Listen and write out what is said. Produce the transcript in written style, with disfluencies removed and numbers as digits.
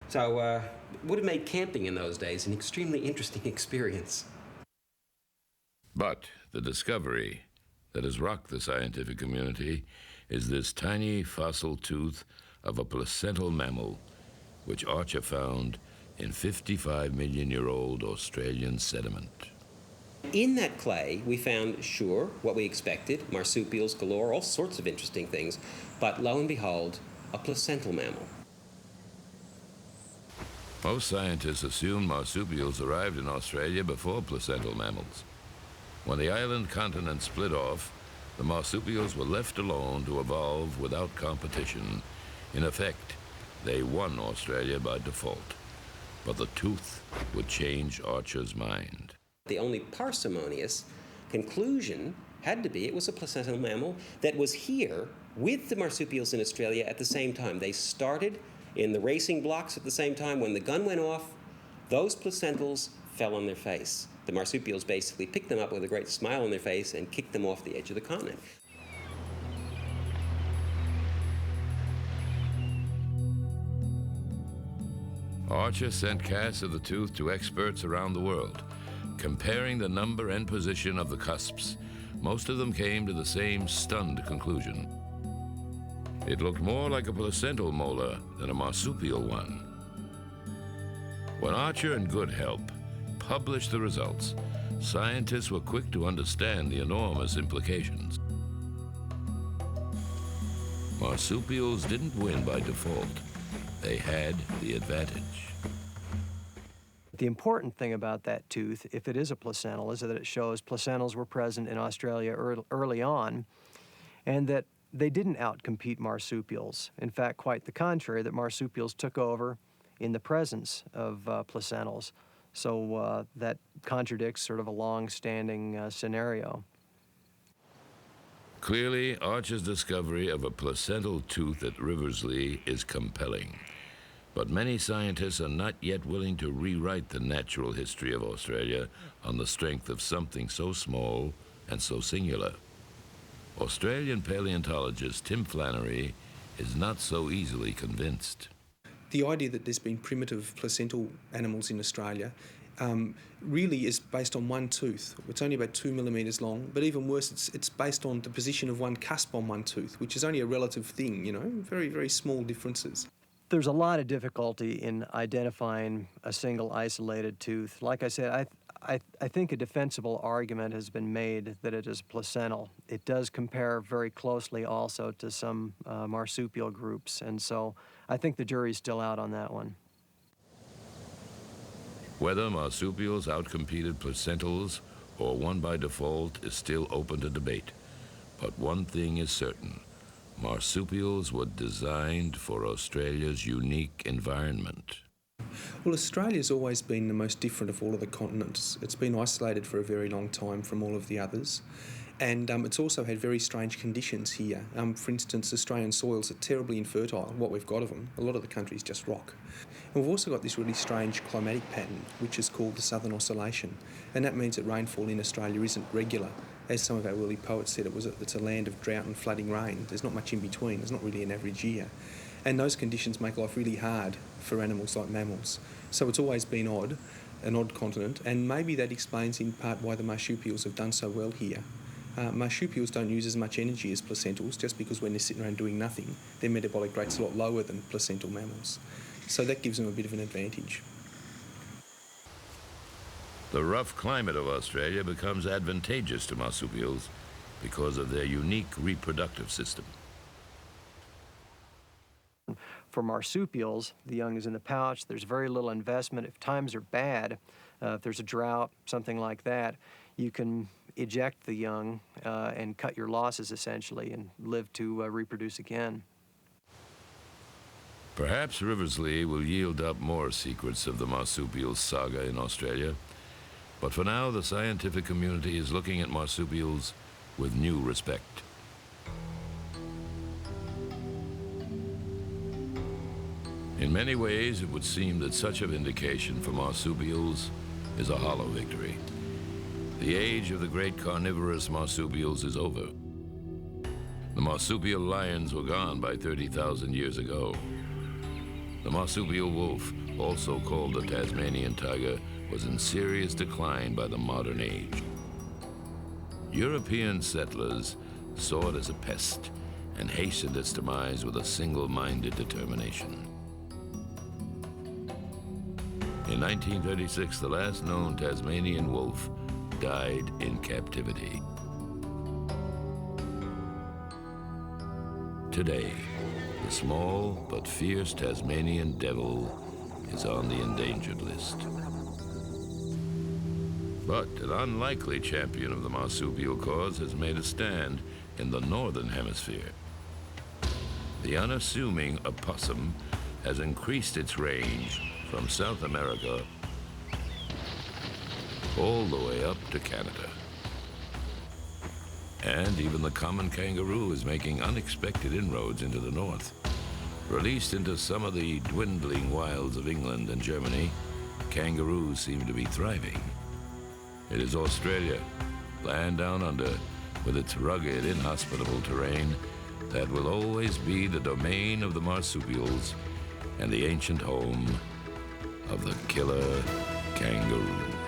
So it would have made camping in those days an extremely interesting experience. But the discovery that has rocked the scientific community is this tiny fossil tooth of a placental mammal, which Archer found in 55-million-year-old Australian sediment. In that clay, we found, sure, what we expected, marsupials galore, all sorts of interesting things, but lo and behold, a placental mammal. Most scientists assumed marsupials arrived in Australia before placental mammals. When the island continent split off, the marsupials were left alone to evolve without competition. In effect, they won Australia by default. But the tooth would change Archer's mind. The only parsimonious conclusion had to be it was a placental mammal that was here with the marsupials in Australia at the same time. They started in the racing blocks at the same time. When the gun went off, those placentals fell on their face. The marsupials basically picked them up with a great smile on their face and kicked them off the edge of the continent. Archer sent casts of the tooth to experts around the world. Comparing the number and position of the cusps, most of them came to the same stunned conclusion. It looked more like a placental molar than a marsupial one. When Archer and good help published the results, scientists were quick to understand the enormous implications. Marsupials didn't win by default. They had the advantage. The important thing about that tooth, if it is a placental, is that it shows placentals were present in Australia early on, and that they didn't outcompete marsupials. In fact, quite the contrary, that marsupials took over in the presence of placentals. So that contradicts sort of a long-standing scenario. Clearly, Archer's discovery of a placental tooth at Riverslea is compelling. But many scientists are not yet willing to rewrite the natural history of Australia on the strength of something so small and so singular. Australian paleontologist Tim Flannery is not so easily convinced. The idea that there's been primitive placental animals in Australia really is based on one tooth. It's only about 2 millimetres long, but even worse, it's based on the position of one cusp on one tooth, which is only a relative thing, you know, very, very small differences. There's a lot of difficulty in identifying a single isolated tooth. Like I said, I think a defensible argument has been made that it is placental. It does compare very closely also to some marsupial groups, and so I think the jury's still out on that one. Whether marsupials outcompeted placentals or won by default is still open to debate. But one thing is certain. Marsupials were designed for Australia's unique environment. Well, Australia's always been the most different of all of the continents. It's been isolated for a very long time from all of the others. And it's also had very strange conditions here. For instance, Australian soils are terribly infertile, what we've got of them. A lot of the country is just rock. And we've also got this really strange climatic pattern, which is called the Southern Oscillation. And that means that rainfall in Australia isn't regular. As some of our early poets said, it's a land of drought and flooding rain. There's not much in between. There's not really an average year. And those conditions make life really hard for animals like mammals. So it's always been an odd continent, and maybe that explains in part why the marsupials have done so well here. Marsupials don't use as much energy as placentals, just because when they're sitting around doing nothing, their metabolic rate's a lot lower than placental mammals. So that gives them a bit of an advantage. The rough climate of Australia becomes advantageous to marsupials because of their unique reproductive system. For marsupials, the young is in the pouch. There's very little investment. If times are bad, if there's a drought, something like that, you can eject the young and cut your losses, essentially, and live to reproduce again. Perhaps Riverslea will yield up more secrets of the marsupial saga in Australia. But for now, the scientific community is looking at marsupials with new respect. In many ways, it would seem that such a vindication for marsupials is a hollow victory. The age of the great carnivorous marsupials is over. The marsupial lions were gone by 30,000 years ago. The The marsupial wolf, also called the Tasmanian tiger, was in serious decline by the modern age. European settlers saw it as a pest and hastened its demise with a single-minded determination. In 1936, the last known Tasmanian wolf died in captivity. Today, the small but fierce Tasmanian devil is on the endangered list. But an unlikely champion of the marsupial cause has made a stand in the northern hemisphere. The unassuming opossum has increased its range from South America all the way up to Canada. And even the common kangaroo is making unexpected inroads into the north. Released into some of the dwindling wilds of England and Germany, kangaroos seem to be thriving. It is Australia, land down under, with its rugged, inhospitable terrain, that will always be the domain of the marsupials and the ancient home of the killer kangaroo.